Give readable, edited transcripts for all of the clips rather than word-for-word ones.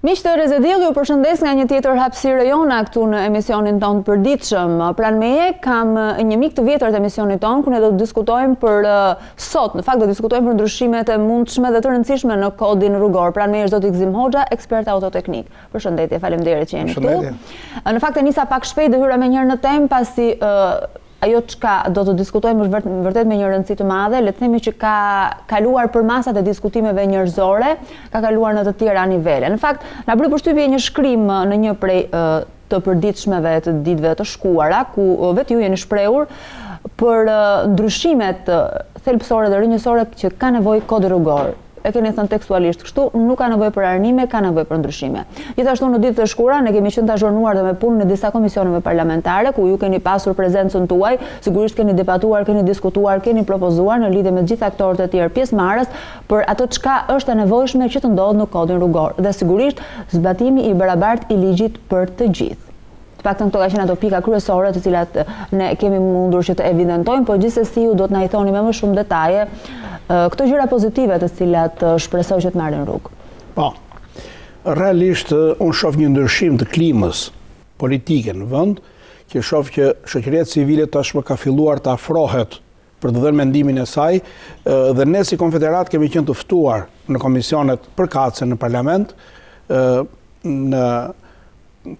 Miqtë Rezedilli, ju përshëndes nga një tjetër hapësirë jona këtu në emisionin tonë përditshëm. Pranë meje kam një mik të vjetër të emisionit tonë, ku ne do të diskutojmë për sot, në fakt do të diskutojmë për ndryshimet e mundshme dhe të rëndësishme në kodin rrugor. Pranë meje është zoti Gzim Hoxha, ekspert autoteknik. Përshëndetje, faleminderit që jeni këtu. Në fakt e nisa pak shpejt dhe hyra me njërë në temë, pasi ajo çka do të diskutojmë është vërtet me një rëndësi të madhe, le të themi që ka kaluar për masat e diskutimeve njerëzore, ka kaluar në të tjera nivele. Në fakt, na bëri përshtypje një shkrim në një prej të përditshmeve të ditëve të shkuara, ku vetë ju jeni shprehur për ndryshimet thelbësore dhe rrënjësore që ka nevojë kodi rrugor. E keni thënë tekstualisht kështu, nuk ka nevojë për arnime, ka nevojë për ndryshime. Gjithashtu në ditët e shkura ne kemi qenë të azhurnuar dhe me punën në disa komisioneve parlamentare, ku ju keni pasur prezencën tuaj, sigurisht keni debatuar, keni diskutuar, keni propozuar në lidhje me të gjithë aktorët e tjerë pjesëmarrës për ato çka është e nevojshme që të ndodhë në kodin rrugor. Dhe sigurisht zbatimi i barabartë i ligjit për të gjithë. Të paktën këto ka qenë ato pika kryesore të cilat ne kemi mundur që të evidentojmë, por gjithsesi ju do të na i thoni me më shumë detaje këto gjëra pozitive të cilat shpresoj që të marrin rrugë. Po, realisht unë shoh një ndryshim të klimës politike në vend, që shoh që shoqëria civile tashmë ka filluar të afrohet për të dhënë mendimin e saj, dhe ne si konfederat kemi qenë të ftuar në komisionet përkatëse në parlament,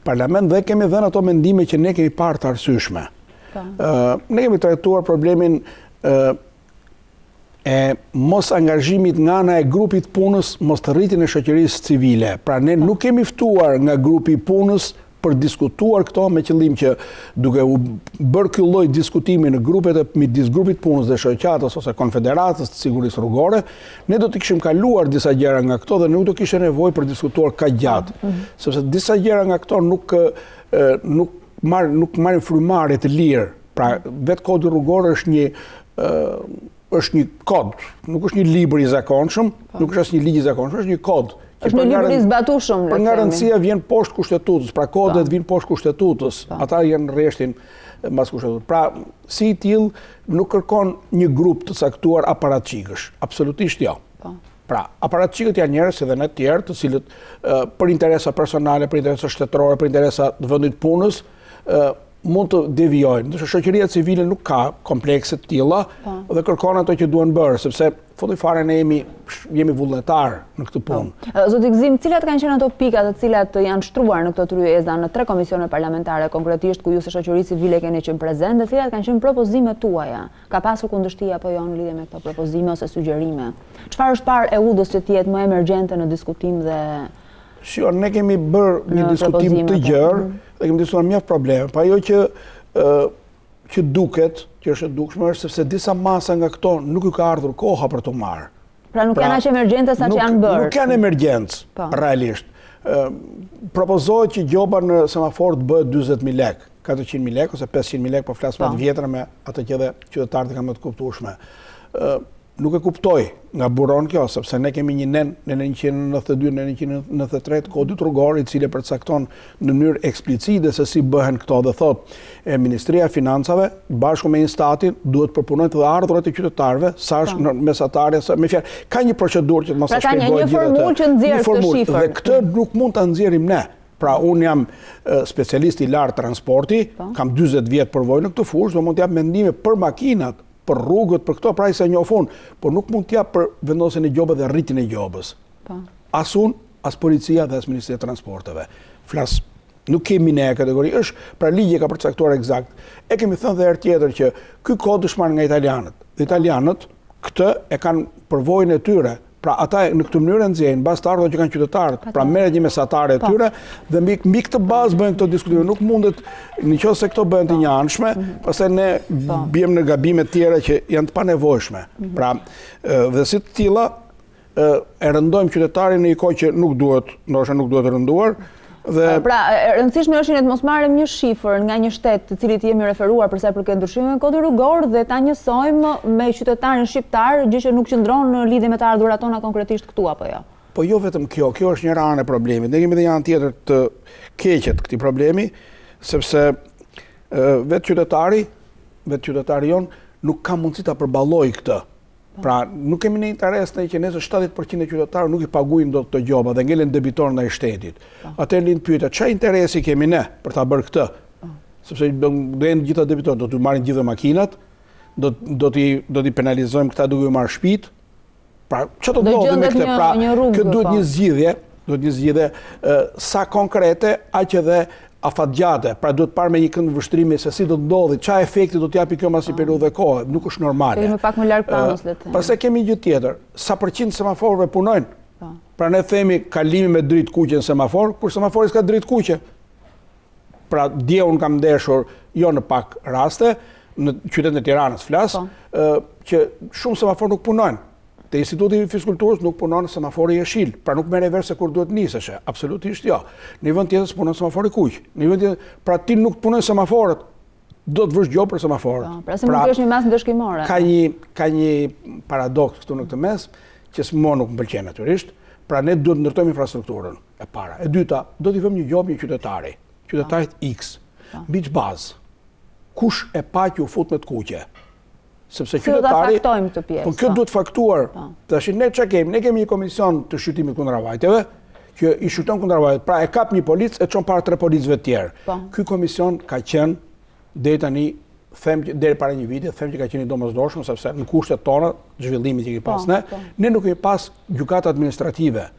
dhe kemi dhënë ato mendime që ne kemi parë të arsyeshme. Ne kemi trajtuar problemin e mos angazhimit nga ana e grupit punës, mos të rritjen e shoqërisë civile. Pra ne nuk kemi ftuar nga grupi punës për diskutuar këto me qëllim që duke u bërë ky lloj diskutimi në grupet e midis grupit punës dhe shoqatës ose konfederatës të sigurisë rrugore, ne do të kishim kaluar disa gjëra nga këto dhe nuk do kishte nevojë për diskutuar kaq gjatë, sepse disa gjëra nga këto nuk marrin frymarrje të lirë. Pra vetë kodi rrugor është një kod, nuk është një libër i zakonshëm, nuk është as një ligj i zakonshëm, është një kod. Është një libër i zbatueshëm. Për nga rëndësia vjen poshtë kushtetutës, pra kodet vijnë poshtë kushtetutës, ata janë rreshtin mbas kushtetutës. Pra, si i tillë nuk kërkon një grup të caktuar aparatçikësh, absolutisht jo. Pra, aparatçikët janë njerëz edhe ne të tjerë, të cilët për interesa personale, për interesa shtetërore, për interesa të vendit punës, mund të devijojnë. Ndërsa shoqëria civile nuk ka komplekse të tilla dhe kërkon ato që duhen bërë, sepse fundi fare ne jemi vullnetar në këtë punë. Zoti Gzim, cilat kanë qenë ato pikat të cilat janë shtruar në këto tryeza në 3 komisione parlamentare konkretisht ku ju si shoqëri civile keni qenë prezent dhe cilat kanë qenë propozimet tuaja? Ka pasur kundërshti apo jo në lidhje me këto propozime ose sugjerime? Çfarë është parë e udhës që të jetë më emergjente në diskutim dhe ne kemi bërë një diskutim të gjerë dhe kemi diskutuar mjaft probleme. Pa ajo që duket, që është e dukshme, është sepse disa masa nga këto nuk ju ka ardhur koha për të marrë. Pra nuk janë aq emergjente sa që janë bërë. Nuk janë emergjencë, realisht. Propozohet që gjoba në semafor të bëhet 40.000 lekë, 400.000 lekë ose 500.000 lekë, po flas më të vjetra me atë që edhe qytetarët kanë më të kuptueshme. Nuk e kuptoj nga buron kjo, sepse ne kemi një nen në 192, në 193 kodit rrugor, i cili përcakton në mënyrë eksplicite se si bëhen këto dhe thot Ministria e Financave bashkë me Instatin duhet përpunojnë të ardhurat e qytetarëve, sa është mesatarja, me fjalë, ka një procedurë që të mos e shpjegoj gjithë atë. Një formulë që nxjerr këtë shifër. Dhe këtë nuk mund ta nxjerrim ne. Pra unë jam specialist i lartë transporti, kam 40 vjet përvojë në këtë fushë, do mund të jap mendime për makinat, për rrugët, për këto pra i se njofun, por nuk mund t'ja për vendosjen e gjobës dhe rritin e gjobës. As unë, as policia dhe as Ministria e Transporteve. Flas, nuk kemi ne e kategori, është pra ligje ka përcaktuar eksakt. E kemi thënë dhe herë tjetër që ky kod është marrë nga italianët. Dhe italianët këtë e kanë përvojën e tyre. Pra ata në këtë mënyrë nxjerrin mbas të ardhurave që kanë qytetarët, pra merret një mesatare e tyre dhe mbi këtë bazë bëjnë këto diskutime. Nuk mundet, nëse këto bëhen të njëanshme, pastaj ne biem në gabime të tjera që janë të panevojshme. Pra, dhe si të tilla e rëndojmë qytetarin në një kohë që nuk duhet, ndoshta nuk duhet rënduar. Pra, rëndësishme është ne të mos marrim një shifër nga një shtet të cilit jemi referuar për sa i përket ndryshimeve në kodin rrugor dhe ta njësojmë me qytetarin shqiptar, gjë që nuk qëndron në lidhje me të ardhurat tona konkretisht këtu apo jo. Po jo vetëm kjo është një anë e problemit. Ne kemi edhe një anë tjetër të keqe të këtij problemi, sepse vetë qytetari jon nuk ka mundësi ta përballojë këtë. Pra, nuk kemi në interes në që nesër 70% e qytetarë nuk i paguajnë dot të gjoba dhe ngelen debitor ndaj shtetit. Atëherë lind pyetja, çfarë interesi kemi ne për ta bërë këtë? Sepse do të gjitha debitorët do t'u marrin gjithë makinat, do t'i penalizojmë këta duke u marrë shtëpitë. Pra, çfarë do të ndodhi me këtë? Pra, kjo duhet një zgjidhje, sa konkrete, aq edhe afatgjate, pra duhet parë me një kënd vështrimi se si do të ndodhi, çfarë efekti do t'japi kjo mas një periudhë kohë, nuk është normale. Kemi pak më larg pamës le të themi. Pastaj kemi gjë tjetër, sa përqind semaforëve punojnë. Pra ne themi kalimi me dritë kuqe në semafor, kur semafori s'ka dritë kuqe. Pra dje unë kam ndeshur, jo në pak raste, në qytetin e Tiranës flas, që shumë semafor nuk punojnë. Te Instituti i Fiskulturës nuk punon semafori jeshil, pra nuk merre vesh se kur duhet niseshe, absolutisht jo. Në vend tjetër punon semafori kuq. Në vend tjetër, pra ti nuk punon semaforët, do të vësh gjë për semaforët. Pra se nuk është një mas ndëshkimore. Ka një paradoks këtu në këtë mes, që s'mo nuk më pëlqen natyrisht. Pra ne duhet të ndërtojmë infrastrukturën e para. E dyta, do t'i vëmë një job një qytetari, qytetarit X, mbi ç'bazë. Kush e pa që u fut me të kuqe? Sepse qytetari, po kjo duhet faktuar. Tash ne çka kemi? Ne kemi një komision të shqyrtimit kundër avajteve, që i shqyrton kundër avajteve. Pra e kap një policë e çon para 3 policëve të tjerë. Ky komision ka qenë deri tani, deri para një viti, them që ka qenë i domosdoshëm, sepse në kushtet tona, zhvillimit që kemi pas ne nuk kemi pas gjykata administrative.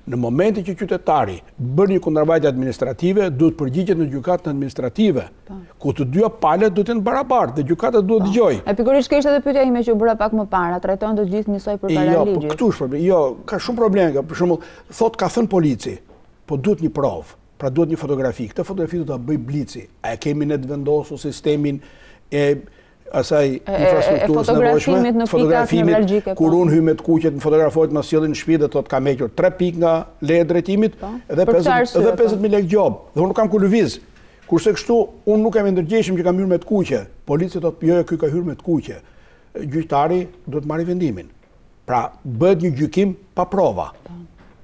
Në momentin që qytetari bën një kundërvajtje administrative, duhet përgjigjet në gjykatën administrative, ku të dyja palët duhet të jenë barabartë dhe gjykata duhet dëgjojë. E pikërisht kjo ishte edhe pyetja ime që u bëra pak më parë, trajtojnë të gjithë njësoj përpara ligjit. Jo, këtu është problemi. Jo, ka shumë probleme. Për shembull, thotë ka thënë polici, po duhet një provë, pra duhet një fotografi. Këtë fotografi do ta bëj blici. A e kemi ne të vendosur sistemin e asaj infrastrukturës nevojshme, fotografimit, kur unë hyj me të kuqet, më fotografohet, më sjellin në shtëpi dhe thotë kam hequr 3 pikë nga leja e drejtimit dhe 50.000 lekë gjobë. Dhe unë nuk kam ku lëviz. Kurse kështu, unë nuk kam ndërgjeshëm që kam hyrë me të kuqe. Policia thotë jo, ky ka hyrë me të kuqe. Gjyqtari duhet marrë vendimin. Pra, bëhet një gjykim pa prova.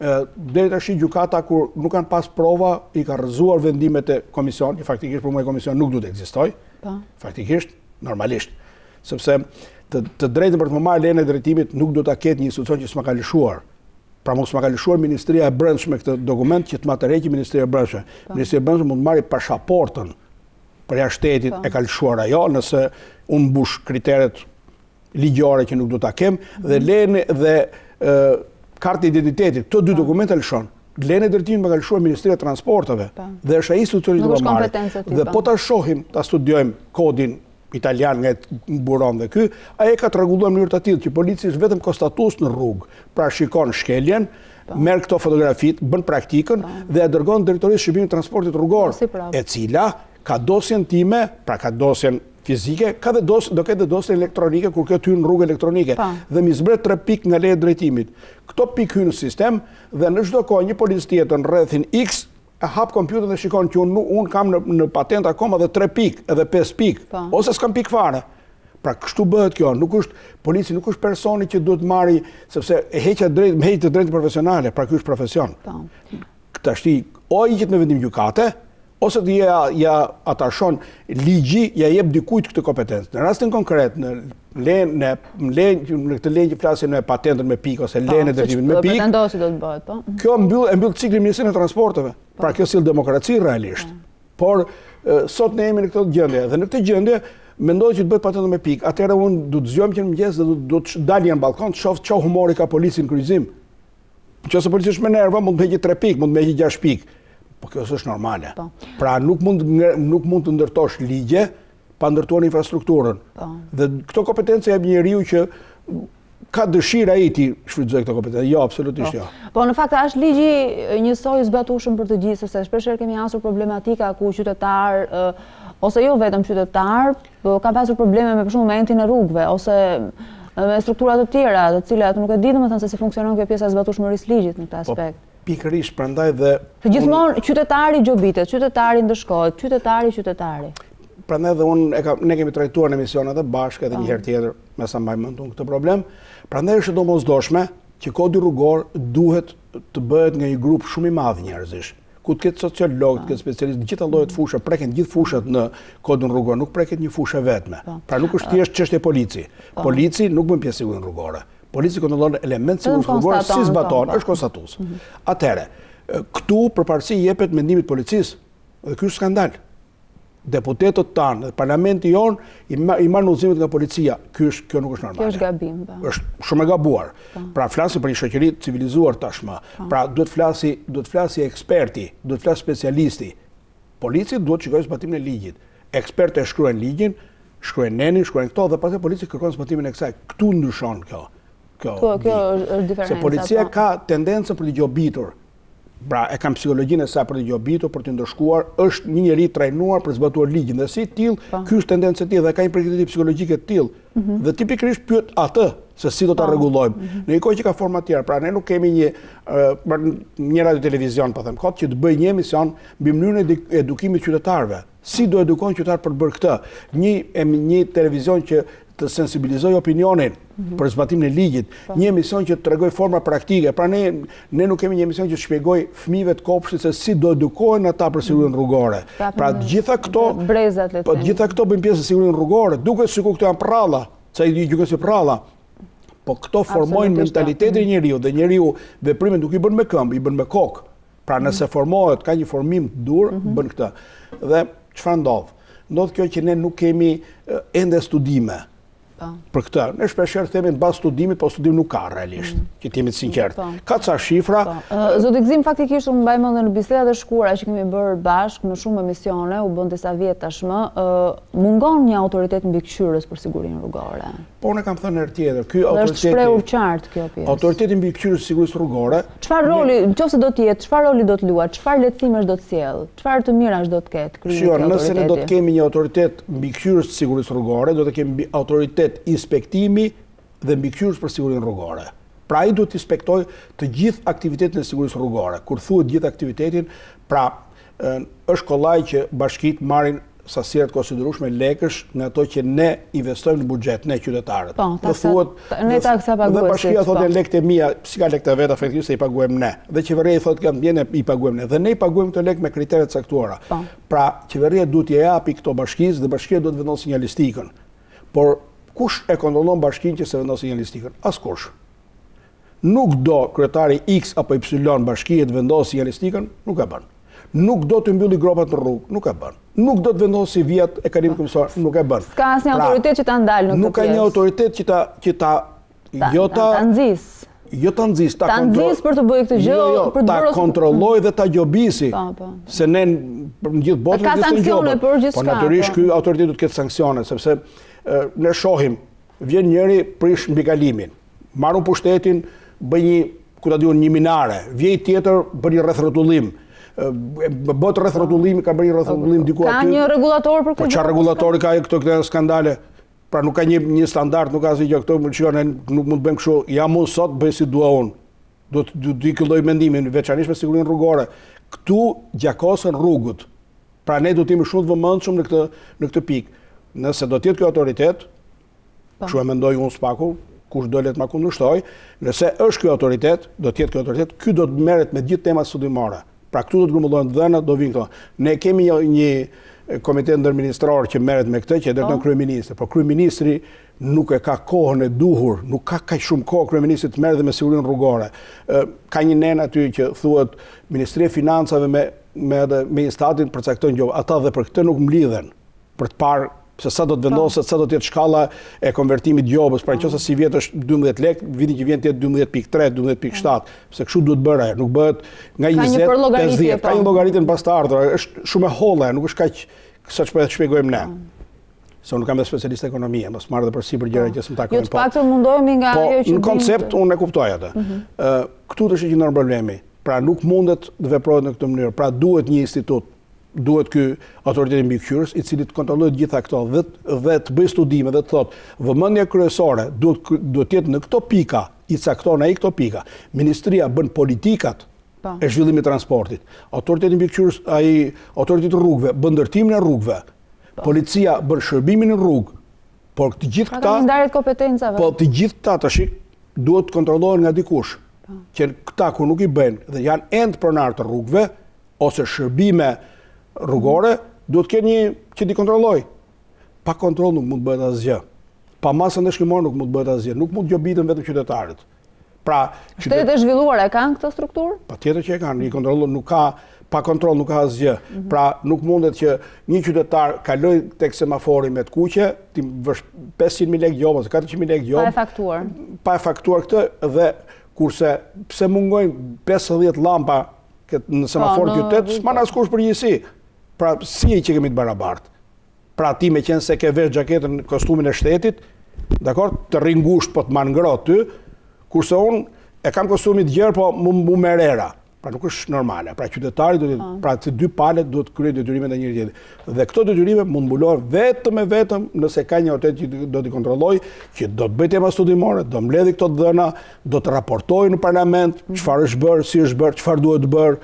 Deri tash gjykata kur nuk kanë pas prova, i ka rrëzuar vendimet e komisionit, faktikisht për mua komision nuk duhet të ekzistojë. Faktikisht normalisht, sepse të drejtën për të më marrë lejen e drejtimit nuk do ta ketë një institucion që s'ma ka lëshuar. Pra mos m'ka lëshuar Ministria e Brendshme këtë dokument që të ma tërheqë Ministria e Brendshme. Ministria e Brendshme mund të marrë pasaportën për jashtë shtetit, e ka lëshuar ajo, nëse unë mbush kriteret ligjore që nuk do ta kem, dhe lejen dhe kartë identitetit, këto dy dokumente lëshon. Lejen e drejtimit më ka lëshuar Ministria e Transporteve dhe është ai institucioni që do marrë. Dhe po ta shohim, ta studiojmë kodin italian nga buron dhe ky, ai ka të rregulluar në mënyrë të tillë që policia është vetëm konstatues në rrugë. Pra shikon shkeljen, merr këto fotografit, bën praktikën dhe e dërgon drejtorisë shërbimit transportit rrugor, e cila ka dosjen time, pra ka dosjen fizike, ka dhe do ketë dosje elektronike kur kjo të hyn në rrugë elektronike dhe mi zbret 3 pikë nga leja e drejtimit. Këto pikë hyn në sistem dhe në çdo kohë një policë tjetër në rrethin X e hap kompjuterin dhe shikon që unë kam në patent akoma dhe 3 pikë, edhe 5 pikë, ose s'kam pikë fare. Pra kështu bëhet kjo, polici nuk është personi që duhet marri, sepse e heqja drejt, me heqja të drejtë profesionale, pra ky është profesion. Tashti, o i qit me vendim gjykate, ose të ja atashon ligji, ja jep dikujt këtë kompetencë. Në rastin konkret, në këtë lejen që flasim në patentën me pikë ose lejen e drejtimit me pikë, kjo e mbyll ciklin e Ministrisë së Transporteve. Pra kjo sill demokraci realisht. Por sot ne jemi në këtë gjendje dhe në këtë gjendje mendoj që të bëhet patentën me pikë. Atëherë unë do të zgjohem që në mëngjes dhe do të dalë në balkon të shoh çfarë humori ka policia në kryqëzim. Nëse policia është me nerva, mund të heqë 3 pikë, mund të heqë 6 pikë. Po kjo është normale. Pra nuk mund të ndërtosh ligje pa ndërtuar infrastrukturën. Dhe këto kompetencë jep njeriu që ka dëshirë ai ti shfrytëzoj këto kompetencë. Jo, absolutisht jo. Po në fakt është ligji njësoj zbatueshëm për të gjithë, sepse shpesh kemi hasur problematika ku qytetar ose jo vetëm qytetar, kanë pasur probleme me për shembull momentin e rrugëve ose me struktura të tjera, të cilat nuk e di domethënë se si funksionon kjo pjesa e zbatueshmërisë ligjit në këtë aspekt. Pikërisht, prandaj dhe gjithmonë qytetari gjobitet, qytetari ndëshkohet, qytetari. Prandaj dhe ne kemi trajtuar në emisionet e bashkë edhe një herë tjetër, me sa mbaj mend unë këtë problem. Prandaj është domosdoshme që kodi rrugor duhet të bëhet nga një grup shumë i madh njerëzish. ku të ketë sociolog, të ketë specialist, gjitha llojet fusha, preken gjithë fushat në kodin rrugor, nuk preket një fushë vetme. Pra nuk është thjesht çështje polici. Polici nuk bën pjesë sigurinë rrugore. Polici kontrollon element sigurisë rrugore si zbaton, është konstatues. Atëherë, këtu përparësi jepet mendimit policisë, dhe ky është skandal. Deputetët tanë, dhe parlamenti jonë i marrë udhëzimet nga policia. Kjo nuk është normale. Kjo është gabim. Është shumë e gabuar. Pra flasim për një shoqëri civilizuar tashmë. Pra duhet flasi eksperti, duhet flasi specialisti. Polici duhet shikojë zbatimin e ligjit. Ekspertë e shkruajnë ligjin, shkruajnë nenin, shkruajnë këto dhe pastaj polici kërkon zbatimin e kësaj. Këtu ndryshon kjo. Kjo është diferenca. Se policia ka tendencën për të gjobitur. Pra e kam psikologjinë e saj për të gjobitur, për të ndëshkuar, është një njeri trajnuar për zbatuar ligjin dhe si tillë, ky është tendencë e tillë dhe ka një prekëtitje psikologjike të tillë. Dhe tipikisht pyet atë se si do ta rregullojmë. Në një kohë që ka forma të tjera, pra ne nuk kemi një radio televizion, po them kot, që të bëjë një emision mbi mënyrën e edukimit qytetarëve. Si do edukojnë qytetarët për të bërë këtë? Një televizion që të sensibilizoj opinionin për zbatimin e ligjit, një emision që të tregoj forma praktike. Pra ne nuk kemi një emision që të shpjegoj fëmijëve të kopshtit se si do edukohen ata për sigurinë rrugore. Pra gjitha këto bëjnë pjesë e sigurinë rrugore, duket sikur këto janë prralla, sa i gjykojnë si prralla. Po këto formojnë mentalitetin e njeriu dhe njeriu veprimet nuk i bën me këmbë, i bën me kokë. Pra nëse formohet, ka një formim të dur, bën këtë. Dhe çfarë ndodh? Ndodh kjo që ne nuk kemi ende studime për këtë. Ne shpeshherë themi mbas studimit, po studimi nuk ka realisht, që të jemi të sinqertë. Ka ca shifra. Zoti Gzim, faktikisht unë mbaj mendjen në bisedat e shkura që kemi bërë bashkë në shumë emisione, u bën disa vjet tashmë, mungon një autoritet mbikëqyrës për sigurinë rrugore. Po unë kam thënë herë tjetër, ky autoritet është shprehur qartë kjo pjesë. Autoriteti mbikëqyrës së sigurisë rrugore. Çfarë roli, nëse do të jetë, çfarë roli do të luajë, çfarë lehtësimesh do të sjellë, çfarë të mirash do të ketë krijimi i autoriteti? Nëse ne do të kemi një autoritet mbikëqyrës së sigurisë rrugore, do të kemi autoritet inspektimi dhe mbikëqyrës për sigurinë rrugore. Pra ai duhet të inspektojë të gjithë aktivitetin e sigurisë rrugore. Kur thuhet gjithë aktivitetin, pra është kollaj që bashkitë marrin sasirat konsiderueshme lekësh nga ato që ne investojmë në buxhet, ne qytetarët. Ne taksa paguesit. Dhe bashkia thotë lekët e mia, si ka lekët e veta, faktikisht se i paguajmë ne. Dhe qeveria thotë që ne i paguajmë ne. Dhe ne i paguajmë këto lekë me kritere të caktuara. Pra qeveria duhet t'i japi këto bashkisë dhe bashkia duhet vendosë sinjalistikën. Por kush e kontrollon bashkinë që se vendos sinjalistikën? Askush. Nuk do kryetari X apo Y bashkie të vendosë sinjalistikën, nuk e bën. Nuk do të mbylli gropat në rrugë, nuk e bën. Nuk do të vendosi vjet e kalim komisar, nuk e bën. Ka asnjë autoritet që ta ndalë në këtë pjesë. Nuk ka një autoritet që ta nxjis. Jo ta nxjis, ta nxjis për të bërë këtë gjë, për të ta kontrolloj dhe ta gjobisi. Se ne në gjithë botën ka sanksione për gjithçka. Po natyrisht ky autoritet do të ketë sanksione, sepse ne shohim, vjen njëri prish mbikalimin, marrun pushtetin, bën një minare, vjen tjetër bën një rrethrrotullim. Bot rrethrrotullimi, ka bërë një rrethrrotullim diku aty. Ka një regulator për këtë? Po çfarë regulatori ka këto skandale? Pra nuk ka një standard, nuk ka asgjë këto, nuk mund të bëjmë kështu. Jam unë sot, bëj si dua unë. Do të këlloj mendimin, veçanërisht me sigurinë rrugore. Këtu gjakosën rrugët. Pra ne do të jemi shumë të vëmendshëm në këtë pikë. Nëse do të jetë ky autoritet, kështu e mendoj unë spaku, kush do le të ma kundërshtoj, nëse është ky autoritet, do të jetë ky autoritet, ky do të merret me gjithë temat studimore. Pra këtu do të grumbullohen dhënat, do vinë këto. Ne kemi një komitet ndërministror që merret me këtë, që e drejton kryeministri, por kryeministri nuk e ka kohën e duhur, nuk ka kaq shumë kohë kryeministri të merret me sigurinë rrugore. Ka një nen aty që thuhet Ministria e Financave me Statin përcaktojnë gjë. Ata dhe për këtë nuk mblidhen për të parë se sa do të vendoset, sa do të jetë shkalla e konvertimit gjobës, pra nëse si vjet është 12 lekë, vitin që vjen të jetë 12.3, 12.7, pse kështu duhet bërë, nuk bëhet nga 20, 50, ka një llogaritje pas të ardhur, është shumë e hollë, nuk është kaq saç po e shpjegojmë ne. Se unë kam dhe specialist ekonomie, mos marrë dhe përsipër gjëra që s'm takojnë. Jo të paktën mundohemi nga ajo që në koncept unë e kuptoj atë. Këtu është që ndër problemi. Pra nuk mundet të veprohet në këtë mënyrë. Pra duhet një institut, duhet ky autoritet mbikëqyrës, i cili të kontrollojë gjitha këto dhe të bëjë studime dhe të thotë vëmendja kryesore duhet të jetë në këto pika, i cakton ai këto pika. Ministria bën politikat e zhvillimit të transportit. Autoriteti mbikëqyrës, ai autoriteti rrugëve bën ndërtimin e rrugëve. Policia bën shërbimin në rrugë. Por të gjithë këta, ndarjet kompetencave. Po të gjithë këta tash duhet të kontrollohen nga dikush. Që këta kur nuk i bëjnë dhe janë ende pronar të rrugëve, ose shërbime rrugore, duhet të kenë një që t'i kontrolloj. Pa kontroll nuk mund bëhet asgjë. Pa masën e shkrimor nuk mund bëhet asgjë. Nuk mund gjobitën vetëm qytetarët. Pra, shtetet e zhvilluara e kanë këtë strukturë? Patjetër që e kanë. Një kontroll nuk ka, pa kontroll nuk ka asgjë. Pra, nuk mundet që një qytetar kaloj tek semafori me të kuqe, ti vësh 500.000 lekë gjobë ose 400.000 lekë gjobë. Pa e faktuar. Pa e faktuar këtë dhe kurse pse mungojnë 50 lampa në semafor qytet, s'man askush përgjegjësi. Pra, si e që kemi të barabartë? Pra, ti me qenë se ke vesh gjaketën, kostumin e shtetit, dakor, të ringusht po të marrë ngrohtë ty, kurse unë e kam kostumit gjerë, po mu merera. Pra nuk është normale. Pra qytetari, pra të dy palët duhet kryej detyrimet e njëri tjetrit. Dhe këto detyrime mund mbulohen vetëm e vetëm nëse ka një autoritet që do t'i kontrolloj, që do të bëj tema studimore, do mbledhi këto dhëna, do të raportojë në parlament, çfarë është bërë, si është bërë, çfarë duhet bërë.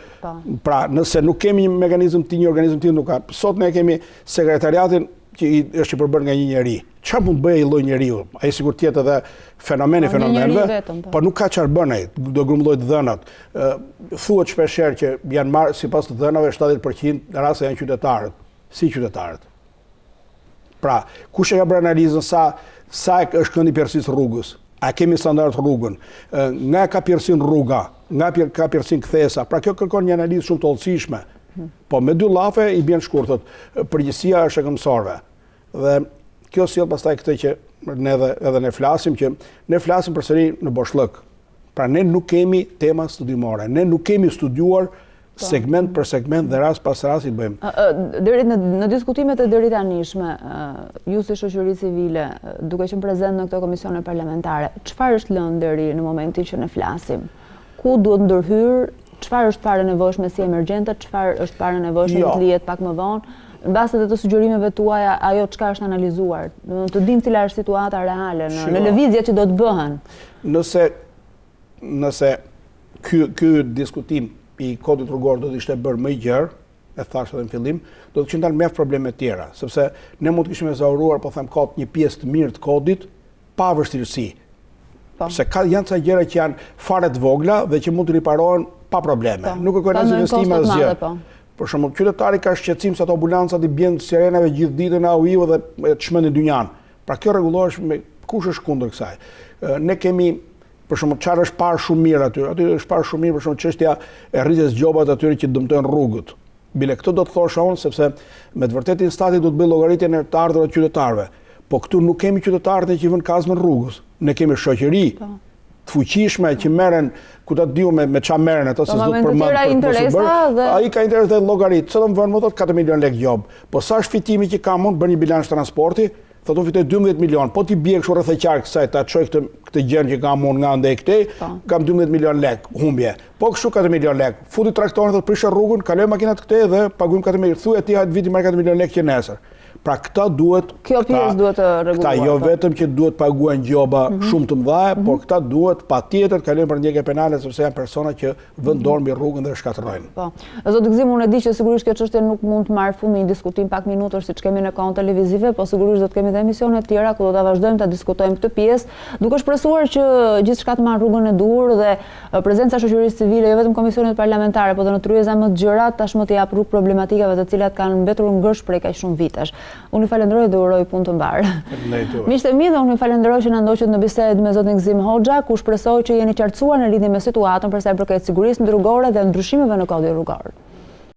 Pra nëse nuk kemi një mekanizëm të një organizëm tjetër nuk ka. Sot ne kemi sekretariatin që është i përbërë nga një njeri. Çfarë mund bëjë ai lloj njeriu? Ai sigurt tjetë edhe fenomenëve, por nuk ka çfarë bën ai, do grumbullojë dhënat. Thuhet shpeshherë që janë marrë sipas të dhënave 70% në raste janë qytetarët, si qytetarët. Pra, kush e ka bërë analizën sa është këndi pjerësisë rrugës? A kemi standard rrugën? Nga ka pjerësin rruga, nga ka pjerësin kthesa. Pra kjo kërkon një analizë shumë të hollësishme. Po me dy llafe i bën shkurtët. Përgjegjësia është e këmbësorëve. Dhe kjo sjell pastaj këtë që ne edhe ne flasim përsëri në boshllëk. Pra ne nuk kemi tema studimore, ne nuk kemi studiuar segment për segment dhe rast pas rasti bëjmë. Deri në diskutimet e deri tanishme, ju si shoqëri civile, duke qenë prezent në këto komisione parlamentare, çfarë është lënë deri në momentin që ne flasim? Ku duhet ndërhyr? Çfarë është para nevojshme si emergjente, çfarë është para nevojshme të lihet pak më vonë? Në bazë të sugjerimeve tuaja, ajo çka është analizuar, të dim cila është situata reale në lëvizjet që do të bëhen. Nëse ky diskutim i kodit rrugor do të ishte bërë më i gjerë, e thash edhe në fillim, do të kishin dalë mjaft probleme të tjera, sepse ne mund të kishim ezauruar, po them kot, një pjesë të mirë të kodit pa vështirësi. Se janë ca gjëra që janë fare të vogla dhe që mund të riparohen pa probleme. Nuk kërkojnë as investime asgjë. Për shembull, qytetari ka shqetësim se ato ambulancat i bjen sirenave gjithë ditën në AUI dhe të shmendin dynjan. Pra kjo rregullohesh me kush është kundër kësaj. Ne kemi për shembull çfarë është parë shumë mirë aty. Aty është parë shumë mirë për shembull çështja e rritjes gjobat atyre që dëmtojnë rrugët. Bile këtë do të thosha unë sepse me të vërtetë stati do të bëjë llogaritjen e të ardhurave të qytetarëve. Po këtu nuk kemi qytetarët që vën kazmën rrugës. Ne kemi shoqëri të fuqishme që merren ku ta diu me çfarë merren ato se s'do të përmend. Ai ka interes të llogarit. Çdo vën më thot 4 milion lekë gjob. Po sa është fitimi që kam unë bën një bilanc transporti, thotë unë fitoj 12 milion. Po ti bie kështu rreth e qark kësaj ta çoj këtë gjën që kam unë nga ndej këtej, kam 12 milion lekë humbje. Po kështu 4 milion lekë. Futi traktorin thotë prishë rrugën, kaloj makinat këtej dhe paguajmë 4 milion. Thuaj ti ha viti marr 4 milion lekë që nesër. Pra këta duhet, kjo pjesë duhet të rregulluar. Këta jo vetëm që duhet paguajnë gjoba shumë të mëdha, por këta duhet patjetër kalojnë për ndjekje penale sepse janë persona që vënë dorë mbi rrugën dhe shkatërrojnë. Po. Zoti Gzim, unë e di që sigurisht kjo çështje nuk mund të marrë fund një diskutim pak minutësh siç kemi në kohën televizive, po sigurisht do të kemi edhe emisione të tjera ku do ta vazhdojmë ta diskutojmë këtë pjesë, duke shpresuar që gjithçka të marrë rrugën e duhur dhe prezenca shoqërisë civile, jo vetëm komisionet parlamentare, por edhe në tryeza më të gjëra tashmë të jap rrugë problematikave të cilat kanë mbetur ngërsh prej kaq shumë vitesh. Unë ju falenderoj dhe uroj punë të mbarë. Miqtë e mi dhe unë ju falenderoj që na ndoqët në bisedë me zotin Gzim Hoxha, ku shpresoj që jeni qartësuar në lidhje me situatën për sa i përket sigurisë rrugore dhe ndryshimeve në kodin rrugor.